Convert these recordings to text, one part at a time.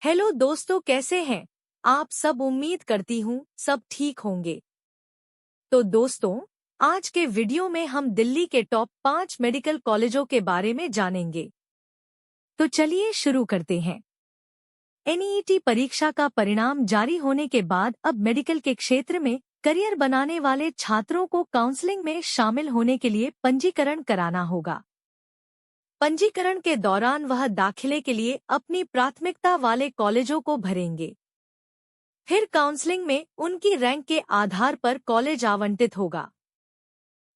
Hello दोस्तों, कैसे हैं आप सब। उम्मीद करती हूँ सब ठीक होंगे। तो दोस्तों, आज के वीडियो में हम दिल्ली के टॉप 5 मेडिकल कॉलेजों के बारे में जानेंगे। तो चलिए शुरू करते हैं। एनईईटी परीक्षा का परिणाम जारी होने के बाद अब मेडिकल के क्षेत्र में करियर बनाने वाले छात्रों को काउंसलिंग में शामिल होने के लिए पंजीकरण कराना होगा। पंजीकरण के दौरान वह दाखिले के लिए अपनी प्राथमिकता वाले कॉलेजों को भरेंगे। फिर काउंसलिंग में उनकी रैंक के आधार पर कॉलेज आवंटित होगा।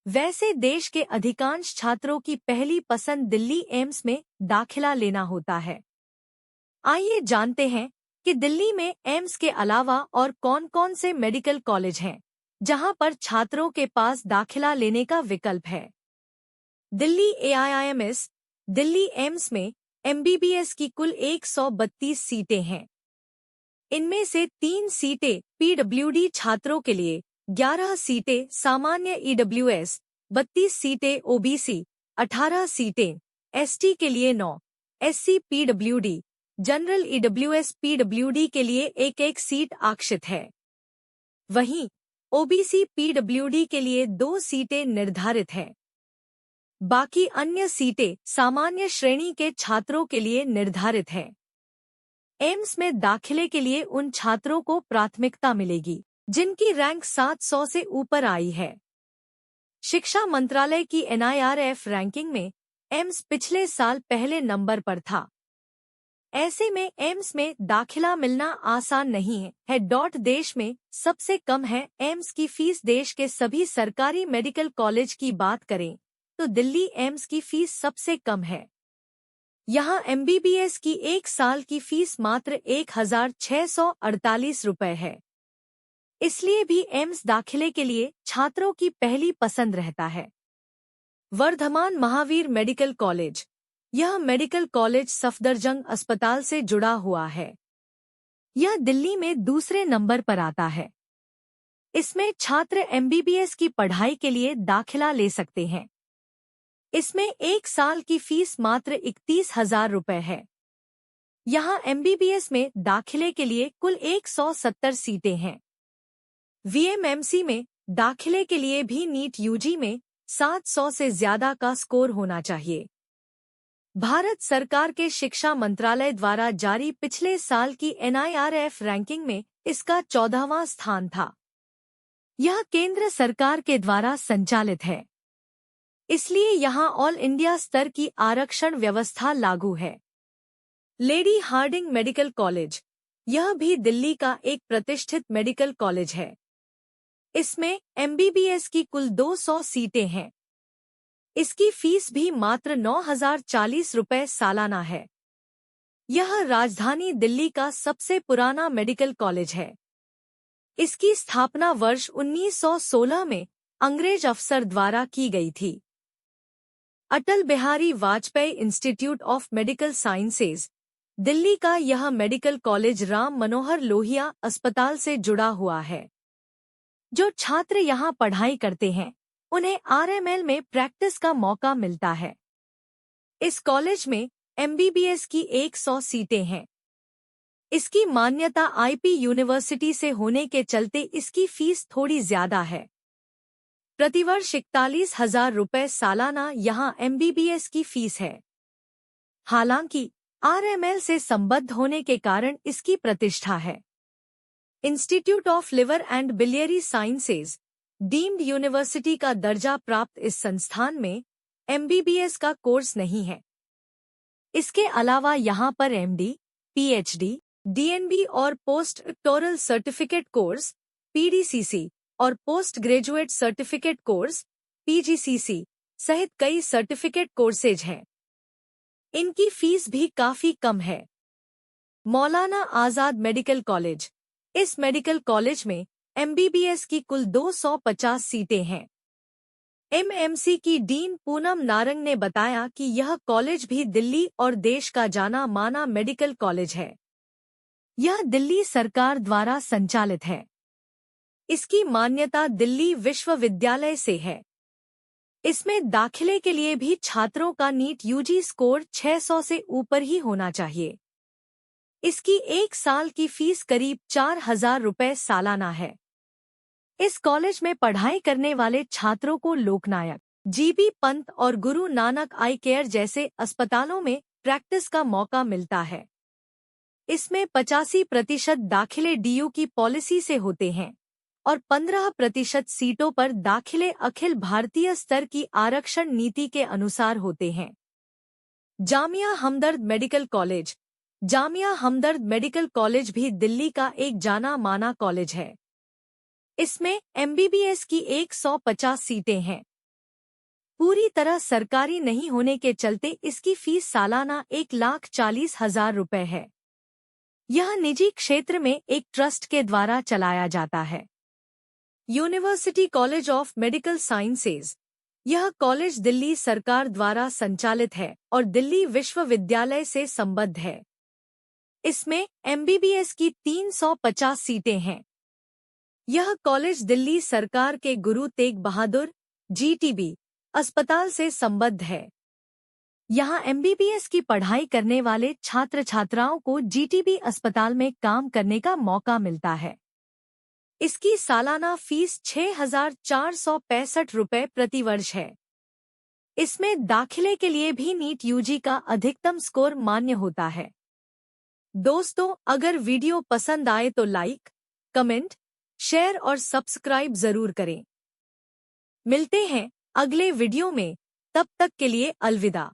वैसे देश के अधिकांश छात्रों की पहली पसंद दिल्ली एम्स में दाखिला लेना होता है। आइए जानते हैं कि दिल्ली में एम्स के अलावा और कौन-कौन से मेडिकल कॉलेज हैं, जहां पर छात्रों के पास दाखिला लेने का विकल्प है। दिल्ली एआईआईएमएस दिल्ली एम्स में एमबीबीएस की कुल 132 सीटें हैं। इनमें से 3 सीटें पीडब्ल्यूडी छात्रों के लिए, 11 सीटें सामान्य ईडब्ल्यूएस, 32 सीटें ओबीसी, 18 सीटें एसटी के लिए, 9 SC PWD, general EWS PWD के लिए एक सीट आरक्षित है। वहीं ओबीसी पीडब्ल्यूडी के लिए 2 सीटें निर्धारित हैं। बाकी अन्य सीटें सामान्य श्रेणी के छात्रों के लिए निर्धारित हैं। एम्स में दाखिले के लिए उन छात्रों को प्राथमिकता मिलेगी जिनकी रैंक 700 से ऊपर आई है। शिक्षा मंत्रालय की एनआईआरएफ रैंकिंग में एम्स पिछले साल पहले नंबर पर था। ऐसे में एम्स में दाखिला मिलना आसान नहीं है। देश में सबसे कम है एम्स की फीस। देश के सभी सरकारी मेडिकल कॉलेज की बात करें तो दिल्ली एम्स की फीस सबसे कम है। यहाँ एमबीबीएस की 1 साल की फीस मात्र 1,648 रुपये है। इसलिए भी एम्स दाखिले के लिए छात्रों की पहली पसंद रहता है। वर्धमान महावीर मेडिकल कॉलेज, यह मेडिकल कॉलेज सफदरजंग अस्पताल से जुड़ा हुआ है। यह दिल्ली में दूसरे नंबर पर आता है। इसमें छात्र एमबीबीएस की पढ़ाई के लिए दाखिला ले सकते हैं। इसमें 1 साल की फीस मात्र 31,000 रुपये है। यहाँ एमबीबीएस में दाखिले के लिए कुल 170 सीटें हैं। वीएमएमसी में दाखिले के लिए भी नीट यूजी में 700 से ज्यादा का स्कोर होना चाहिए। भारत सरकार के शिक्षा मंत्रालय द्वारा जारी पिछले साल की एनआईआरएफ रैंकिंग में इसका 14वां स्थान था। यह केंद्र सरकार के द्वारा संचालित है, इसलिए यहाँ ऑल इंडिया स्तर की आरक्षण व्यवस्था लागू है। लेडी हार्डिंग मेडिकल कॉलेज, यह भी दिल्ली का एक प्रतिष्ठित मेडिकल कॉलेज है। इसमें एमबीबीएस की कुल 200 सीटें हैं। इसकी फीस भी मात्र 9,040 रुपये सालाना है। यह राजधानी दिल्ली का सबसे पुराना मेडिकल कॉलेज है। इसकी स्थापना वर्ष 1916 में अंग्रेज अफसर द्वारा की गई थी। Atal Bihari Vajpayee institute of medical sciences, Delhi का यह मेडिकल कॉलेज राम मनोहर लोहिया अस्पताल से जुड़ा हुआ है। जो छात्र यहाँ पढ़ाई करते हैं उन्हें आरएमएल में प्रैक्टिस का मौका मिलता है। इस कॉलेज में एमबीबीएस की 100 सीटें हैं। इसकी मान्यता आईपी यूनिवर्सिटी से होने के चलते इसकी फीस थोड़ी ज्यादा है। प्रतिवर्ष 41,000 रुपये सालाना यहाँ एमबीबीएस की फीस है। हालांकि आरएमएल से संबद्ध होने के कारण इसकी प्रतिष्ठा है। Institute of liver and biliary sciences, deemed university का दर्जा प्राप्त इस संस्थान में एमबीबीएस का कोर्स नहीं है। इसके अलावा यहाँ पर एमडी, पीएचडी, डीएनबी और post doctoral certificate course PDCC और पोस्ट ग्रेजुएट सर्टिफिकेट कोर्स पीजीसीसी सहित कई सर्टिफिकेट कोर्सेज हैं। इनकी फीस भी काफी कम है। मौलाना आजाद मेडिकल कॉलेज, इस मेडिकल कॉलेज में एमबीबीएस की कुल 250 सीटें हैं। एमएमसी की डीन पूनम नारंग ने बताया कि यह कॉलेज भी दिल्ली और देश का जाना माना मेडिकल कॉलेज है। यह दिल्ली सरकार द्वारा संचालित है। इसकी मान्यता दिल्ली विश्वविद्यालय से है। इसमें दाखिले के लिए भी छात्रों का नीट यूजी स्कोर 600 से ऊपर ही होना चाहिए। इसकी 1 साल की फीस करीब 4,000 रुपये सालाना है। इस कॉलेज में पढ़ाई करने वाले छात्रों को लोकनायक, जीबी पंत और गुरु नानक आई केयर जैसे अस्पतालों में प्रैक्टिस का मौका मिलता है। इसमें 85% दाखिले डीयू की पॉलिसी से होते हैं और 15% सीटों पर दाखिले अखिल भारतीय स्तर की आरक्षण नीति के अनुसार होते हैं। जामिया हमदर्द मेडिकल कॉलेज। जामिया हमदर्द मेडिकल कॉलेज भी दिल्ली का एक जाना माना कॉलेज है। इसमें एमबीबीएस की 150 सीटें हैं। पूरी तरह सरकारी नहीं होने के चलते इसकी फीस सालाना 1,40,000 रुपये है। यह निजी क्षेत्र में एक ट्रस्ट के द्वारा चलाया जाता है। University college of medical sciences. यह कॉलेज दिल्ली सरकार द्वारा संचालित है और दिल्ली विश्वविद्यालय से संबद्ध है। इसमें एमबीबीएस की 350 सीटें हैं। यह कॉलेज दिल्ली सरकार के गुरु तेग बहादुर जीटीबी अस्पताल से संबद्ध है। यहाँ एमबीबीएस की पढ़ाई करने वाले छात्र छात्राओं को जीटीबी अस्पताल में काम करने का मौका मिलता है। इसकी सालाना फीस 6,465 रुपये प्रति वर्ष है। इसमें दाखिले के लिए भी नीट यूजी का अधिकतम स्कोर मान्य होता है। दोस्तों, अगर वीडियो पसंद आए तो लाइक, कमेंट, शेयर और सब्सक्राइब जरूर करें। मिलते हैं अगले वीडियो में, तब तक के लिए अलविदा।